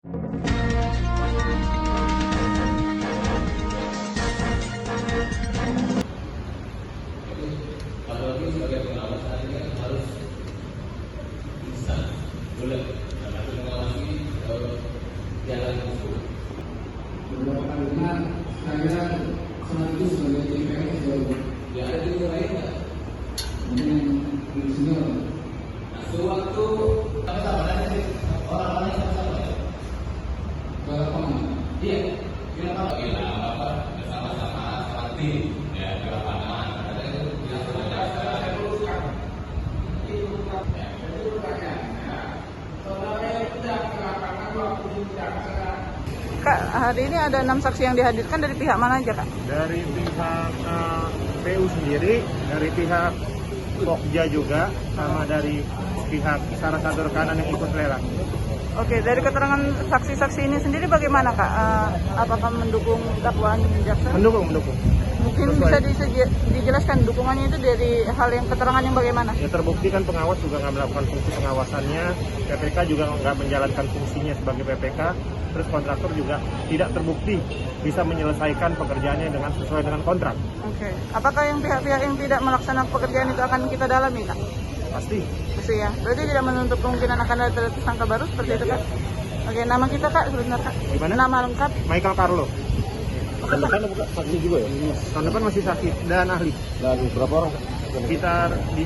Kalau ini sebagai pengawas artinya harus bisa boleh karena mengawasi jalan musuh. Beberapa kalinya saya saat itu sebagai DPR Ya ada di luar lain nggak? mungkin yang senior. Nah, sewaktu sama-sama nanti orang-orangnya sama-sama ya. Ke lapangan. Iya, di lapangan. Iya, apa bersama-sama tim ya di lapangan. Ada itu di lapangan. Kak, hari ini ada 6 saksi yang dihadirkan dari pihak mana aja, Kak? Dari pihak PU sendiri, dari pihak Pokja juga, sama dari pihak salah satu rekanan yang ikut lelang. Oke, dari keterangan saksi-saksi ini sendiri bagaimana, Kak? Apakah mendukung dakwaan jaksa? Mendukung. Mungkin bisa dijelaskan dukungannya itu dari hal yang keterangan yang bagaimana? Ya terbukti kan pengawas juga nggak melakukan fungsi pengawasannya, PPK juga nggak menjalankan fungsinya sebagai PPK, terus kontraktor juga tidak terbukti bisa menyelesaikan pekerjaannya dengan sesuai dengan kontrak. Oke, apakah yang pihak-pihak yang tidak melaksanakan pekerjaan itu akan kita dalami, Kak? Pasti. Pasti ya. Berarti tidak menutup kemungkinan akan ada tersangka baru seperti itu, Kak? Oke, nama kita, Kak, sebentar, Kak. Gimana? Nama lengkap. Michael Carlo. Tahun depan buka saksi juga ya? Tahun depan masih saksi dan ahli. Lagi berapa orang? Sekitar 5-7.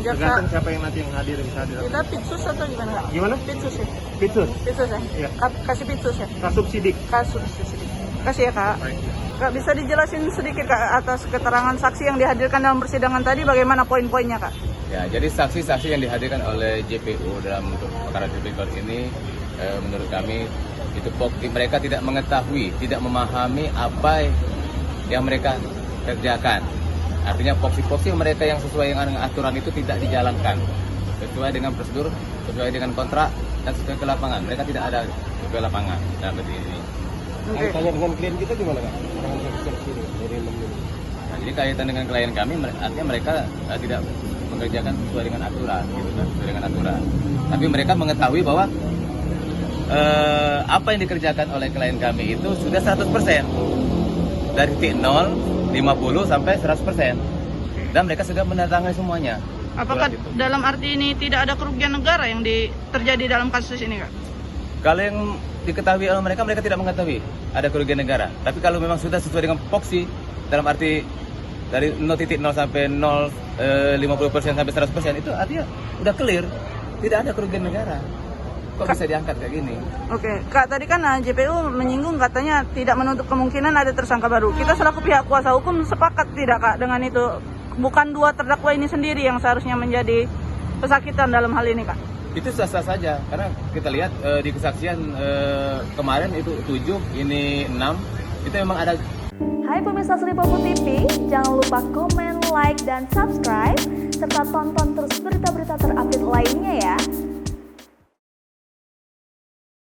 Jaksa Tergantung siapa yang nanti yang hadir bisa hadir. kita pitsus atau gimana, Kak? Gimana? Pitsus ya? Pitsus. Pitsus ya? Iya. Kasih pitsus ya? Kasub sidik. Kasus sedikit. Kasih ya, Kak. Kak, bisa dijelasin sedikit, Kak, atas keterangan saksi yang dihadirkan dalam persidangan tadi bagaimana poin-poinnya, Kak? Ya, jadi saksi-saksi yang dihadirkan oleh JPU dalam untuk perkara tipikor ini menurut kami itu mereka tidak mengetahui, tidak memahami apa yang mereka kerjakan. Artinya poksi-poksi mereka yang sesuai dengan aturan itu tidak dijalankan sesuai dengan prosedur, sesuai dengan kontrak dan sesuai ke lapangan. Mereka tidak ada ke lapangan dalam seperti ini. Oke. Tanya dengan klien kita gimana Kak? Dengan saksi dari 6 ini. Nah, jadi kaitan dengan klien kami, artinya mereka tidak mengerjakan sesuai dengan aturan, gitu kan, sesuai dengan aturan. Tapi mereka mengetahui bahwa apa yang dikerjakan oleh klien kami itu sudah 100% dari titik 0, 50 sampai 100%, dan mereka sudah menandatangani semuanya. Apakah Surat itu. dalam arti ini tidak ada kerugian negara yang terjadi dalam kasus ini, Kak? Kalau yang diketahui oleh mereka tidak mengetahui ada kerugian negara. Tapi kalau memang sudah sesuai dengan poksi, dalam arti dari 0.0 sampai 50% sampai 100% itu artinya udah clear, tidak ada kerugian negara. Kok bisa diangkat kayak gini? Oke, Kak, tadi kan JPU menyinggung katanya tidak menutup kemungkinan ada tersangka baru. Kita selaku pihak kuasa hukum sepakat tidak, Kak, dengan itu? Bukan dua terdakwa ini sendiri yang seharusnya menjadi pesakitan dalam hal ini, Kak? Itu sah-sah saja, karena kita lihat di kesaksian kemarin itu 7, ini 6, itu memang ada. Hai pemirsa Sri Popo TV, jangan lupa komen, like, dan subscribe, serta tonton terus berita-berita terupdate lainnya ya.